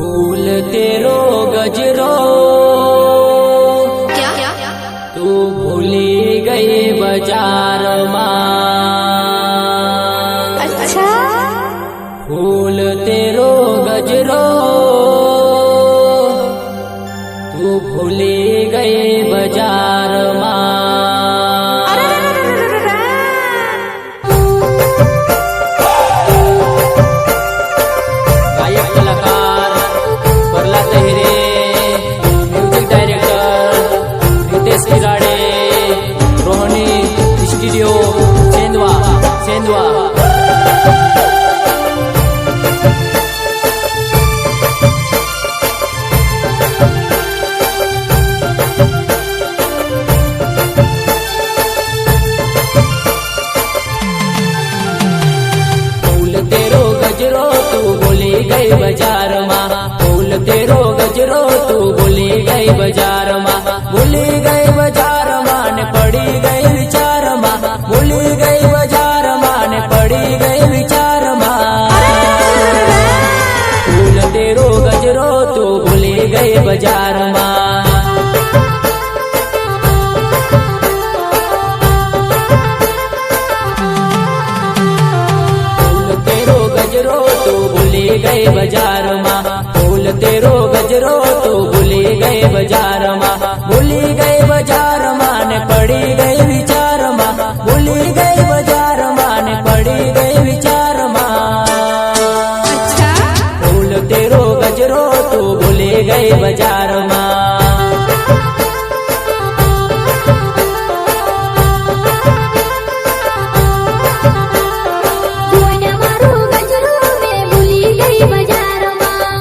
फूल तेरो गजरो क्या तू भूली गई बाजार मां। अच्छा फूल तेरो गजरो तू भूली गई बाजार मां। गायक कलाकार Prahlad Hire, music director Ritesh Kirade, Rohani studio Sendhwa Sendhwa. फूल तेरो गजरो तू भूली गई बाजार मां। फूल तेरो गजरो तू भूली गई बाजार मां। भूली गई बाजार मां ने पड़ी गई विचार मां। भूली गई बाजार मां ने पड़ी गई विचार मां। फूल तेरो गजरो तू भूली गई बाजार मां। गजरो तू भूली गई बाजार मां। फूल तेरो गजरो तू भूली गई बाजार मां। भूली गई बाजार मां ने पड़ी गई विचार मां। भूली गई बाजार मां ने पड़ी गई विचार मां। अच्छा फूल तेरो गजरो तू भूली गई बाजार मां। मारो गजरो में भूली गई बाजार मां।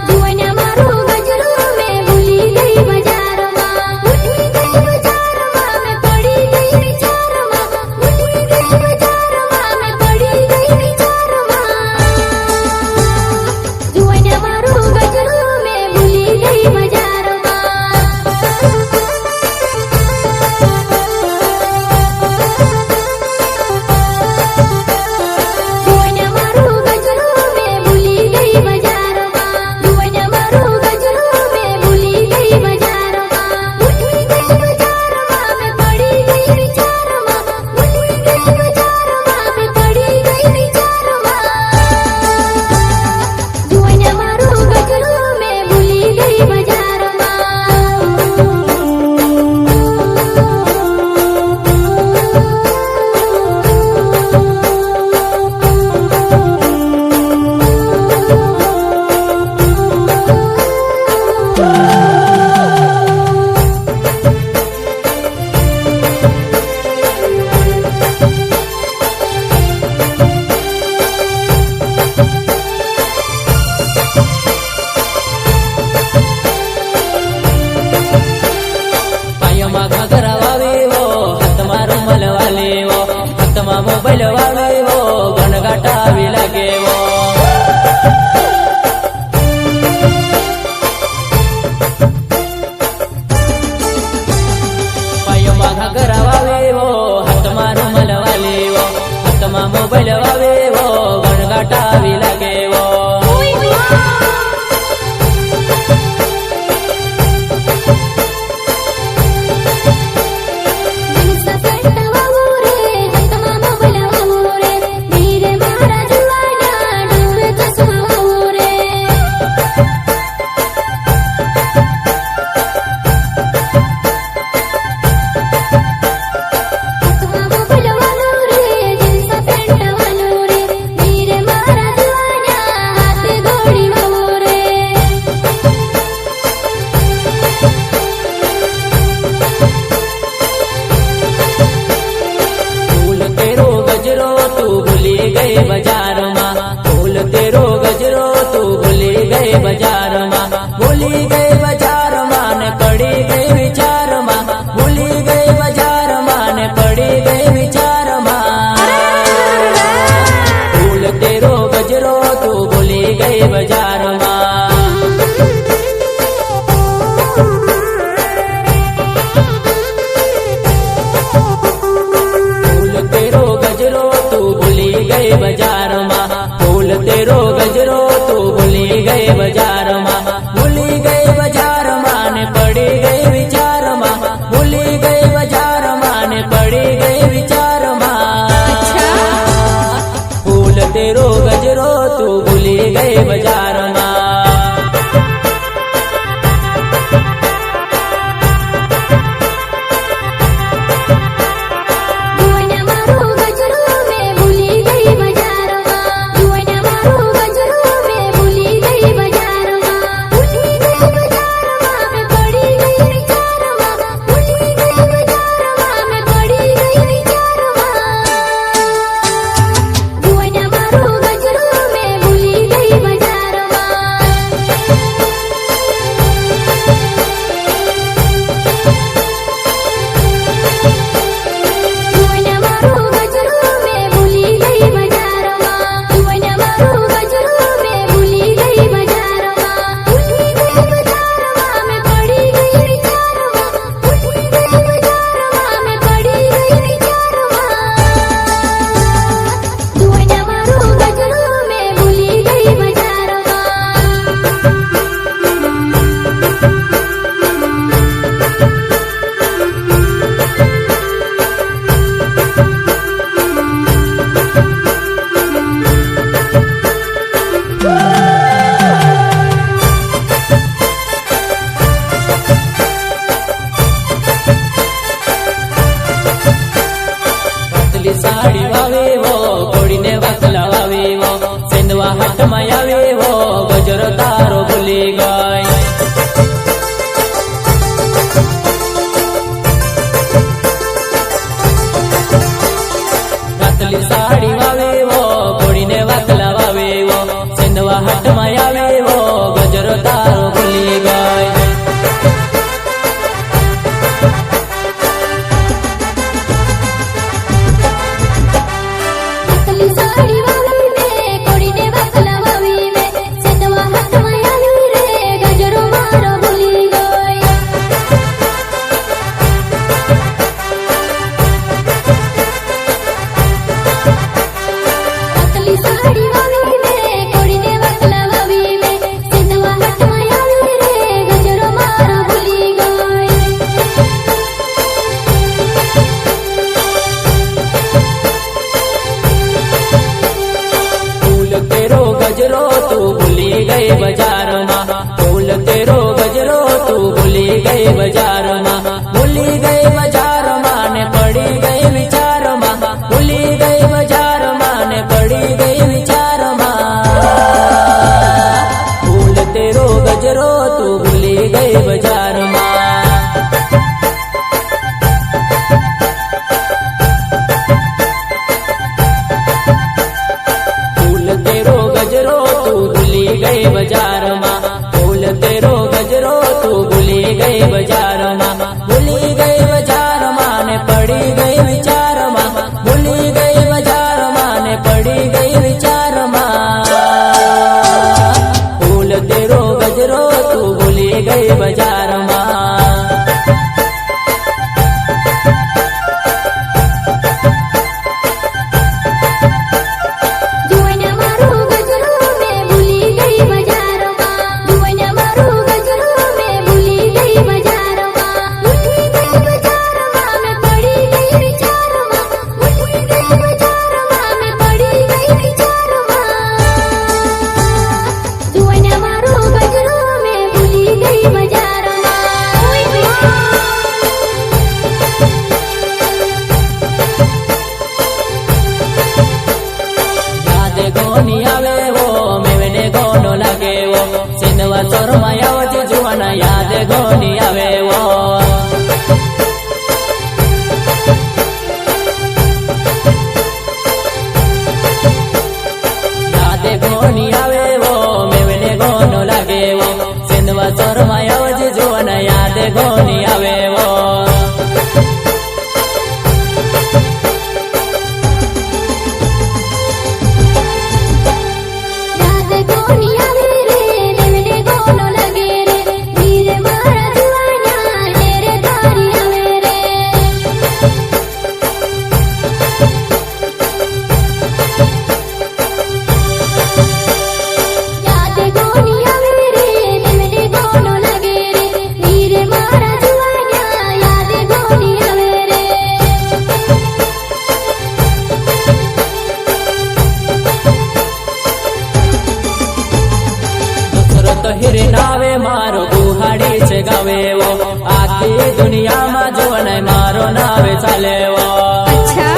बाजार माँ फूल तेरो गजरो तू भूली गई बाजार माँ भूली गई बाजार माँ ने पड़ी गई विचार माँ भूली गई बाजार माँ ने पड़ी गई विचार माँ फूल तेरो गजरो तू भूली गई बाजार माँ गई बाजार माँ फूल तेरो गजरो तू भूली गई बाजार माँ भूली गई बाजार माँ ने पड़ी गई विचार माँ भूली गई बाजार माँ ने पड़ी गई विचार माँ फूल तेरो गजरो तू भूली गई बाजार माँ गोनी आवे वो मेवने गोनो लगे वो सिंधवा चोर मायावती जुआना याद गोनी आवे वो याद गोनी आवे वो मेवने गोनो लगे वो सिंधवा चोर मायावती जुआना याद गोनी आवे वो हिरे नावे मारो गुहाड़ी से गावे वो आखी दुनिया में जो नहीं मारो नावे चले वो अच्छा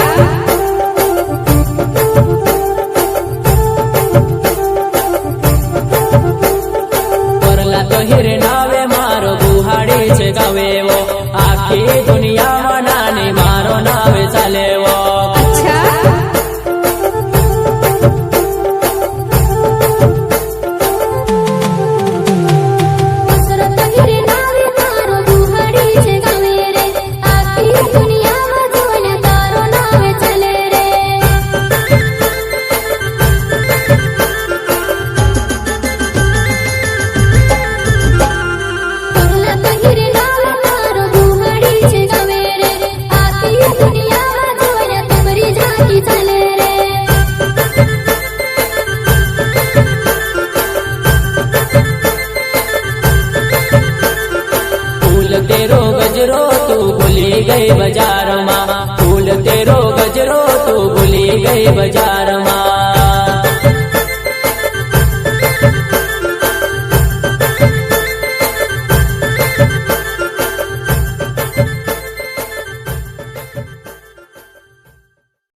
परला तो हिरे नावे मारो गुहाड़ी से गावे वो आखी दुनिया में नानी मारो नावे चले वो अच्छा तेरो गजरो तू भूली गई बाजार माँ फूल तेरो गजरो तू भूली गई बाजार माँ